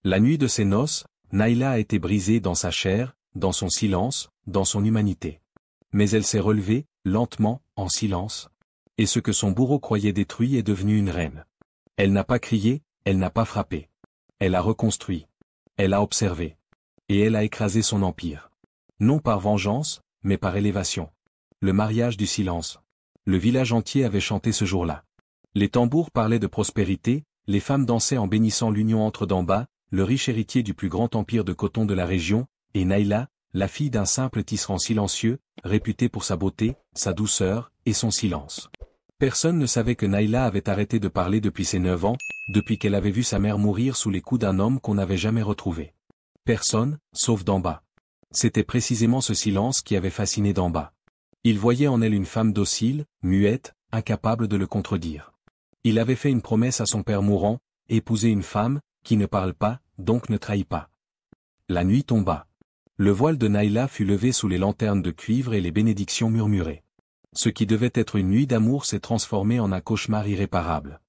La nuit de ses noces, Naïla a été brisée dans sa chair, dans son silence, dans son humanité. Mais elle s'est relevée, lentement, en silence. Et ce que son bourreau croyait détruit est devenu une reine. Elle n'a pas crié, elle n'a pas frappé. Elle a reconstruit. Elle a observé. Et elle a écrasé son empire. Non par vengeance, mais par élévation. Le mariage du silence. Le village entier avait chanté ce jour-là. Les tambours parlaient de prospérité, les femmes dansaient en bénissant l'union entre Damba, le riche héritier du plus grand empire de coton de la région, et Naïla, la fille d'un simple tisserand silencieux, réputé pour sa beauté, sa douceur, et son silence. Personne ne savait que Naïla avait arrêté de parler depuis ses 9 ans, depuis qu'elle avait vu sa mère mourir sous les coups d'un homme qu'on n'avait jamais retrouvé. Personne, sauf Damba. C'était précisément ce silence qui avait fasciné Damba. Il voyait en elle une femme docile, muette, incapable de le contredire. Il avait fait une promesse à son père mourant, épouser une femme, qui ne parle pas, donc ne trahit pas. La nuit tomba. Le voile de Naïla fut levé sous les lanternes de cuivre et les bénédictions murmurées. Ce qui devait être une nuit d'amour s'est transformé en un cauchemar irréparable.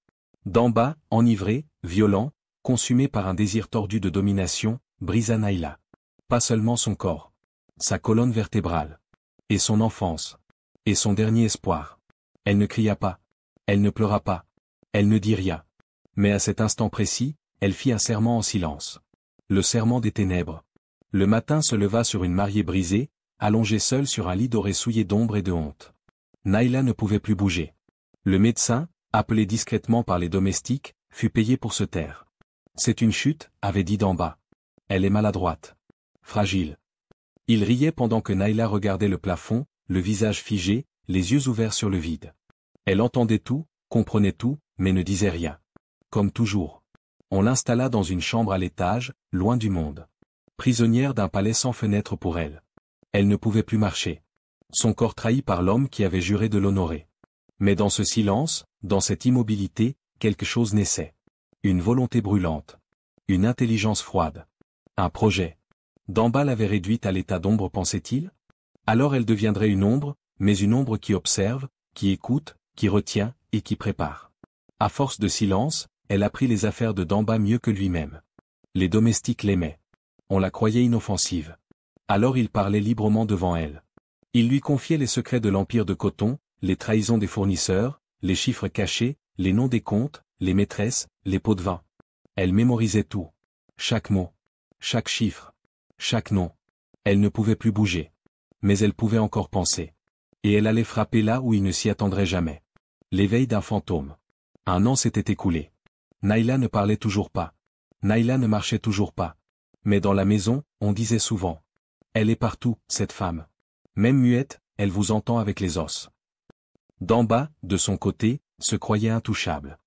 Damba, enivré, violent, consumé par un désir tordu de domination, brisa Naïla. Pas seulement son corps. Sa colonne vertébrale. Et son enfance. Et son dernier espoir. Elle ne cria pas. Elle ne pleura pas. Elle ne dit rien. Mais à cet instant précis, elle fit un serment en silence. Le serment des ténèbres. Le matin se leva sur une mariée brisée, allongée seule sur un lit doré souillé d'ombre et de honte. Naïla ne pouvait plus bouger. Le médecin, appelé discrètement par les domestiques, fut payé pour se taire. C'est une chute, avait dit Damba. Elle est maladroite. Fragile. Il riait pendant que Naïla regardait le plafond, le visage figé, les yeux ouverts sur le vide. Elle entendait tout, comprenait tout, mais ne disait rien. Comme toujours. On l'installa dans une chambre à l'étage, loin du monde. Prisonnière d'un palais sans fenêtre pour elle. Elle ne pouvait plus marcher. Son corps trahi par l'homme qui avait juré de l'honorer. Mais dans ce silence, dans cette immobilité, quelque chose naissait. Une volonté brûlante. Une intelligence froide. Un projet. Damba l'avait réduite à l'état d'ombre, pensait-il? Alors elle deviendrait une ombre, mais une ombre qui observe, qui écoute, qui retient, et qui prépare. À force de silence, elle apprit les affaires de Damba mieux que lui-même. Les domestiques l'aimaient. On la croyait inoffensive. Alors il parlait librement devant elle. Il lui confiait les secrets de l'empire de coton, les trahisons des fournisseurs, les chiffres cachés, les noms des comptes, les maîtresses, les pots de vin. Elle mémorisait tout. Chaque mot. Chaque chiffre. Chaque nom. Elle ne pouvait plus bouger. Mais elle pouvait encore penser. Et elle allait frapper là où il ne s'y attendrait jamais. L'éveil d'un fantôme. Un an s'était écoulé. Naïla ne parlait toujours pas. Naïla ne marchait toujours pas. Mais dans la maison, on disait souvent. Elle est partout, cette femme. Même muette, elle vous entend avec les os. Damba, de son côté, se croyait intouchable.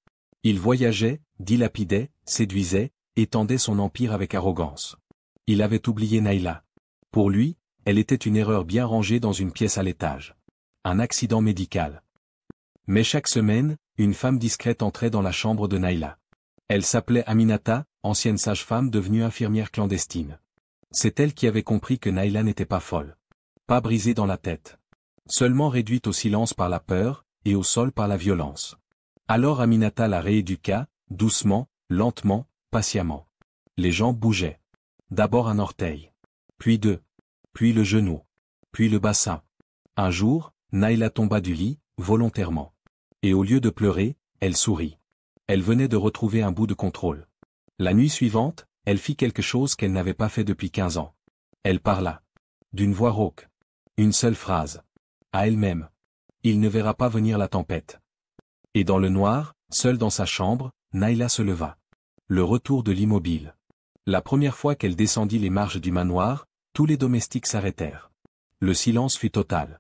Il voyageait, dilapidait, séduisait, étendait son empire avec arrogance. Il avait oublié Naïla. Pour lui, elle était une erreur bien rangée dans une pièce à l'étage. Un accident médical. Mais chaque semaine, une femme discrète entrait dans la chambre de Naïla. Elle s'appelait Aminata, ancienne sage-femme devenue infirmière clandestine. C'est elle qui avait compris que Naïla n'était pas folle. Pas brisée dans la tête. Seulement réduite au silence par la peur, et au sol par la violence. Alors Aminata la rééduqua, doucement, lentement, patiemment. Les jambes bougeaient. D'abord un orteil. Puis deux. Puis le genou. Puis le bassin. Un jour, Naïla tomba du lit, volontairement. Et au lieu de pleurer, elle sourit. Elle venait de retrouver un bout de contrôle. La nuit suivante, elle fit quelque chose qu'elle n'avait pas fait depuis 15 ans. Elle parla. D'une voix rauque. Une seule phrase. À elle-même. Il ne verra pas venir la tempête. Et dans le noir, seule dans sa chambre, Naïla se leva. Le retour de l'immobile. La première fois qu'elle descendit les marches du manoir, tous les domestiques s'arrêtèrent. Le silence fut total.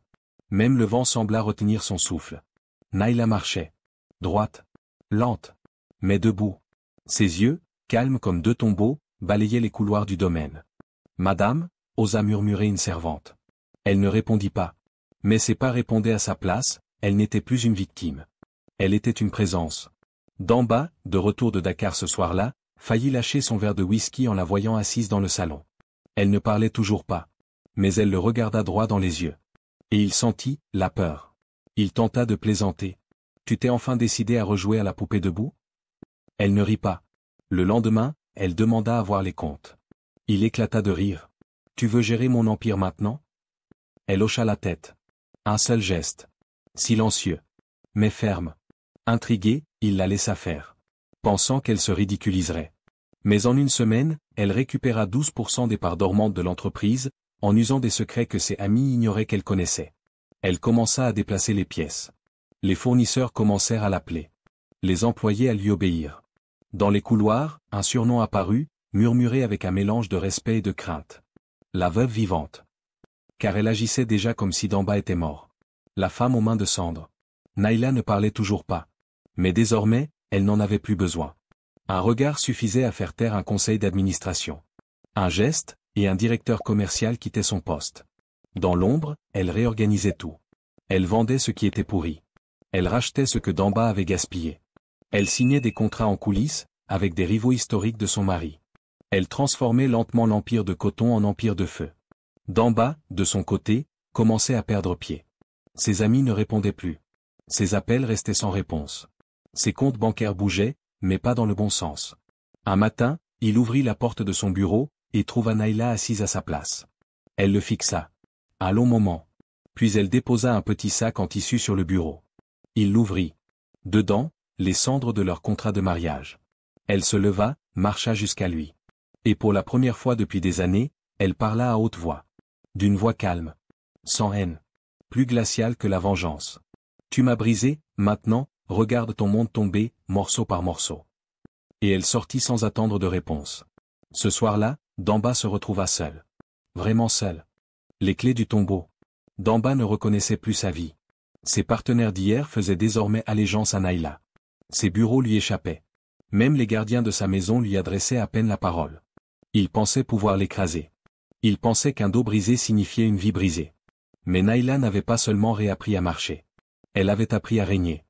Même le vent sembla retenir son souffle. Naïla marchait. Droite. Lente. Mais debout. Ses yeux, calmes comme deux tombeaux, balayaient les couloirs du domaine. Madame, osa murmurer une servante. Elle ne répondit pas. Mais ses pas répondaient à sa place, elle n'était plus une victime. Elle était une présence. Damba, de retour de Dakar ce soir-là, faillit lâcher son verre de whisky en la voyant assise dans le salon. Elle ne parlait toujours pas. Mais elle le regarda droit dans les yeux. Et il sentit, la peur. Il tenta de plaisanter. Tu t'es enfin décidé à rejouer à la poupée debout? Elle ne rit pas. Le lendemain, elle demanda à voir les comptes. Il éclata de rire. Tu veux gérer mon empire maintenant? Elle hocha la tête. Un seul geste. Silencieux. Mais ferme. Intrigué, il la laissa faire. Pensant qu'elle se ridiculiserait. Mais en une semaine, elle récupéra 12% des parts dormantes de l'entreprise, en usant des secrets que ses amis ignoraient qu'elle connaissait. Elle commença à déplacer les pièces. Les fournisseurs commencèrent à l'appeler. Les employés à lui obéir. Dans les couloirs, un surnom apparut, murmuré avec un mélange de respect et de crainte. La veuve vivante. Car elle agissait déjà comme si Damba était mort. La femme aux mains de cendre. Naila ne parlait toujours pas. Mais désormais, elle n'en avait plus besoin. Un regard suffisait à faire taire un conseil d'administration. Un geste, et un directeur commercial quittait son poste. Dans l'ombre, elle réorganisait tout. Elle vendait ce qui était pourri. Elle rachetait ce que Damba avait gaspillé. Elle signait des contrats en coulisses, avec des rivaux historiques de son mari. Elle transformait lentement l'empire de coton en empire de feu. Damba, de son côté, commençait à perdre pied. Ses amis ne répondaient plus. Ses appels restaient sans réponse. Ses comptes bancaires bougeaient, mais pas dans le bon sens. Un matin, il ouvrit la porte de son bureau, et trouva Naila assise à sa place. Elle le fixa. Un long moment. Puis elle déposa un petit sac en tissu sur le bureau. Il l'ouvrit. Dedans, les cendres de leur contrat de mariage. Elle se leva, marcha jusqu'à lui. Et pour la première fois depuis des années, elle parla à haute voix. D'une voix calme. Sans haine. Plus glaciale que la vengeance. Tu m'as brisé, maintenant, regarde ton monde tomber, morceau par morceau. Et elle sortit sans attendre de réponse. Ce soir-là, Damba se retrouva seul. Vraiment seul. Les clés du tombeau. Damba ne reconnaissait plus sa vie. Ses partenaires d'hier faisaient désormais allégeance à Naila. Ses bureaux lui échappaient. Même les gardiens de sa maison lui adressaient à peine la parole. Il pensait pouvoir l'écraser. Il pensait qu'un dos brisé signifiait une vie brisée. Mais Naila n'avait pas seulement réappris à marcher. Elle avait appris à régner.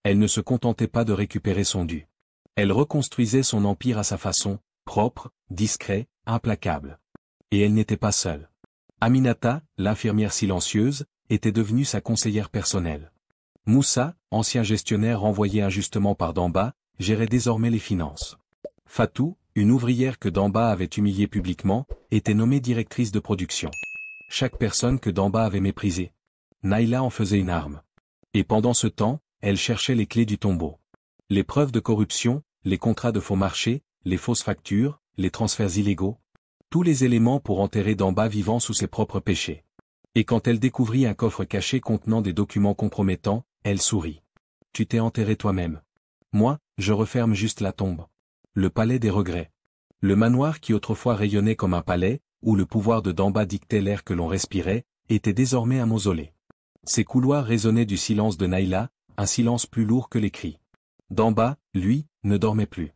Elle ne se contentait pas de récupérer son dû. Elle reconstruisait son empire à sa façon, propre, discret, implacable. Et elle n'était pas seule. Aminata, l'infirmière silencieuse, était devenue sa conseillère personnelle. Moussa, ancien gestionnaire renvoyé injustement par Damba, gérait désormais les finances. Fatou, une ouvrière que Damba avait humiliée publiquement, était nommée directrice de production. Chaque personne que Damba avait méprisée. Naila en faisait une arme. Et pendant ce temps, elle cherchait les clés du tombeau. Les preuves de corruption, les contrats de faux marché, les fausses factures, les transferts illégaux. Tous les éléments pour enterrer Damba vivant sous ses propres péchés. Et quand elle découvrit un coffre caché contenant des documents compromettants, elle sourit. Tu t'es enterré toi-même. Moi, je referme juste la tombe. Le palais des regrets. Le manoir qui autrefois rayonnait comme un palais, où le pouvoir de Damba dictait l'air que l'on respirait, était désormais un mausolée. Ses couloirs résonnaient du silence de Naila, un silence plus lourd que les cris. Damba, lui, ne dormait plus.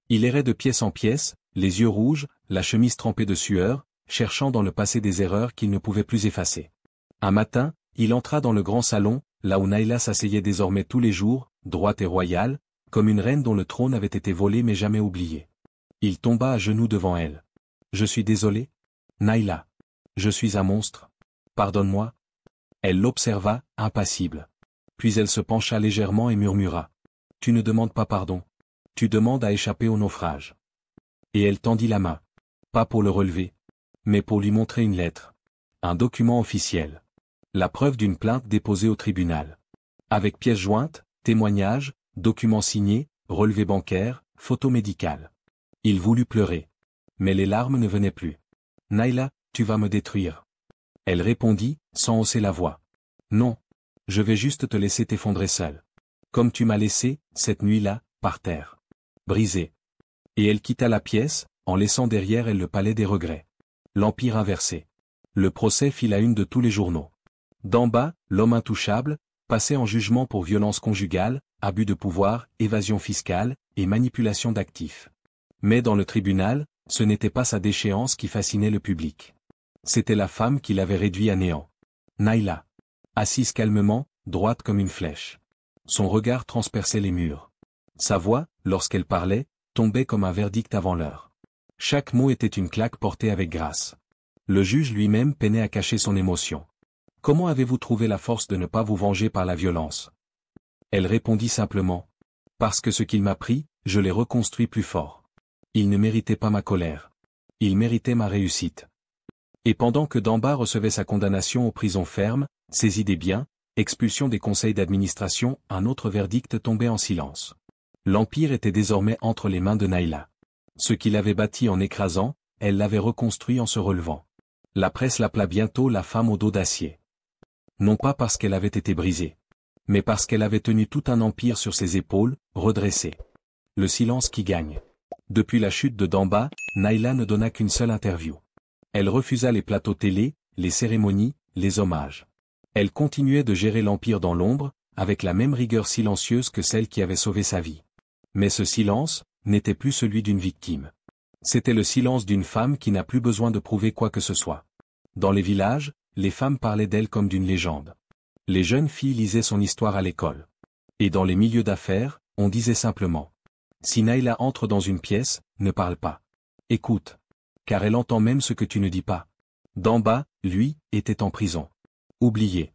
Il errait de pièce en pièce, les yeux rouges, la chemise trempée de sueur, cherchant dans le passé des erreurs qu'il ne pouvait plus effacer. Un matin, il entra dans le grand salon, là où Naila s'asseyait désormais tous les jours, droite et royale, comme une reine dont le trône avait été volé mais jamais oublié. Il tomba à genoux devant elle. Je suis désolé. Naila. Je suis un monstre. Pardonne-moi. Elle l'observa, impassible. Puis elle se pencha légèrement et murmura. Tu ne demandes pas pardon. Tu demandes à échapper au naufrage. Et elle tendit la main. Pas pour le relever. Mais pour lui montrer une lettre. Un document officiel. La preuve d'une plainte déposée au tribunal. Avec pièces jointes, témoignages, documents signés, relevés bancaires, photos médicales. Il voulut pleurer. Mais les larmes ne venaient plus. Naila, tu vas me détruire. Elle répondit, sans hausser la voix. Non. Je vais juste te laisser t'effondrer seule. Comme tu m'as laissé, cette nuit-là, par terre. Brisée. Et elle quitta la pièce, en laissant derrière elle le palais des regrets. L'empire inversé. Le procès fit la une de tous les journaux. Damba, l'homme intouchable, passait en jugement pour violence conjugale, abus de pouvoir, évasion fiscale, et manipulation d'actifs. Mais dans le tribunal, ce n'était pas sa déchéance qui fascinait le public. C'était la femme qui l'avait réduit à néant. Naila. Assise calmement, droite comme une flèche. Son regard transperçait les murs. Sa voix, lorsqu'elle parlait, tombait comme un verdict avant l'heure. Chaque mot était une claque portée avec grâce. Le juge lui-même peinait à cacher son émotion. Comment avez-vous trouvé la force de ne pas vous venger par la violence? Elle répondit simplement. Parce que ce qu'il m'a pris, je l'ai reconstruit plus fort. Il ne méritait pas ma colère. Il méritait ma réussite. Et pendant que Damba recevait sa condamnation aux prisons fermes, saisie des biens, expulsion des conseils d'administration, un autre verdict tombait en silence. L'Empire était désormais entre les mains de Naïla. Ce qu'il avait bâti en écrasant, elle l'avait reconstruit en se relevant. La presse l'appela bientôt la femme au dos d'acier. Non pas parce qu'elle avait été brisée, mais parce qu'elle avait tenu tout un empire sur ses épaules, redressé. Le silence qui gagne. Depuis la chute de Damba, Naïla ne donna qu'une seule interview. Elle refusa les plateaux télé, les cérémonies, les hommages. Elle continuait de gérer l'empire dans l'ombre, avec la même rigueur silencieuse que celle qui avait sauvé sa vie. Mais ce silence n'était plus celui d'une victime. C'était le silence d'une femme qui n'a plus besoin de prouver quoi que ce soit. Dans les villages, les femmes parlaient d'elle comme d'une légende. Les jeunes filles lisaient son histoire à l'école. Et dans les milieux d'affaires, on disait simplement: si Naïla entre dans une pièce, ne parle pas. Écoute. Car elle entend même ce que tu ne dis pas. Damba, lui, était en prison. Oublié.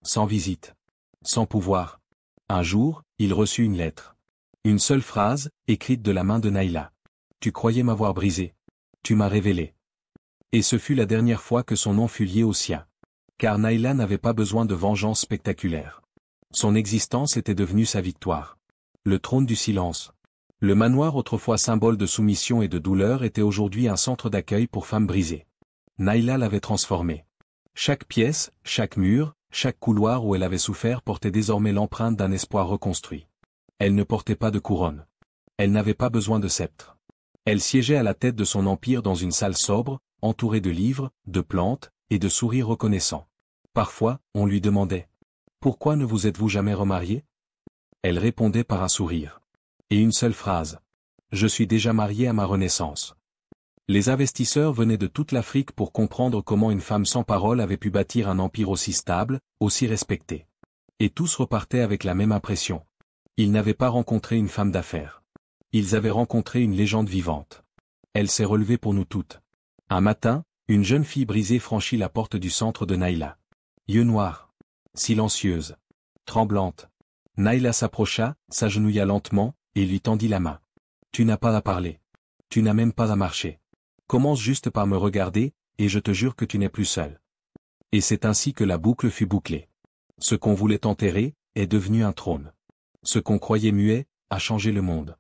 Sans visite. Sans pouvoir. Un jour, il reçut une lettre. Une seule phrase, écrite de la main de Naïla. Tu croyais m'avoir brisé. Tu m'as révélé. Et ce fut la dernière fois que son nom fut lié au sien. Car Naïla n'avait pas besoin de vengeance spectaculaire. Son existence était devenue sa victoire. Le trône du silence. Le manoir autrefois symbole de soumission et de douleur était aujourd'hui un centre d'accueil pour femmes brisées. Naïla l'avait transformé. Chaque pièce, chaque mur, chaque couloir où elle avait souffert portait désormais l'empreinte d'un espoir reconstruit. Elle ne portait pas de couronne. Elle n'avait pas besoin de sceptre. Elle siégeait à la tête de son empire dans une salle sobre, entourée de livres, de plantes, et de sourires reconnaissants. Parfois, on lui demandait: pourquoi ne vous êtes-vous jamais remarié? Elle répondait par un sourire. Et une seule phrase: je suis déjà mariée à ma renaissance. Les investisseurs venaient de toute l'Afrique pour comprendre comment une femme sans parole avait pu bâtir un empire aussi stable, aussi respecté. Et tous repartaient avec la même impression. Ils n'avaient pas rencontré une femme d'affaires. Ils avaient rencontré une légende vivante. Elle s'est relevée pour nous toutes. Un matin, une jeune fille brisée franchit la porte du centre de Naïla. Yeux noirs. Silencieuse. Tremblante. Naïla s'approcha, s'agenouilla lentement, et lui tendit la main. Tu n'as pas à parler. Tu n'as même pas à marcher. Commence juste par me regarder, et je te jure que tu n'es plus seul. Et c'est ainsi que la boucle fut bouclée. Ce qu'on voulait enterrer, est devenu un trône. Ce qu'on croyait muet, a changé le monde.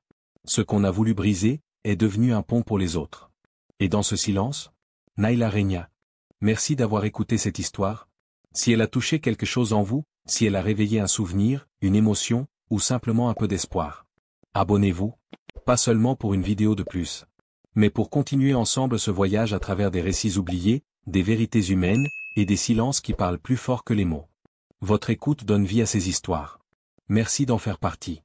Ce qu'on a voulu briser, est devenu un pont pour les autres. Et dans ce silence, Naïla régna. Merci d'avoir écouté cette histoire. Si elle a touché quelque chose en vous, si elle a réveillé un souvenir, une émotion, ou simplement un peu d'espoir, abonnez-vous, pas seulement pour une vidéo de plus, mais pour continuer ensemble ce voyage à travers des récits oubliés, des vérités humaines, et des silences qui parlent plus fort que les mots. Votre écoute donne vie à ces histoires. Merci d'en faire partie.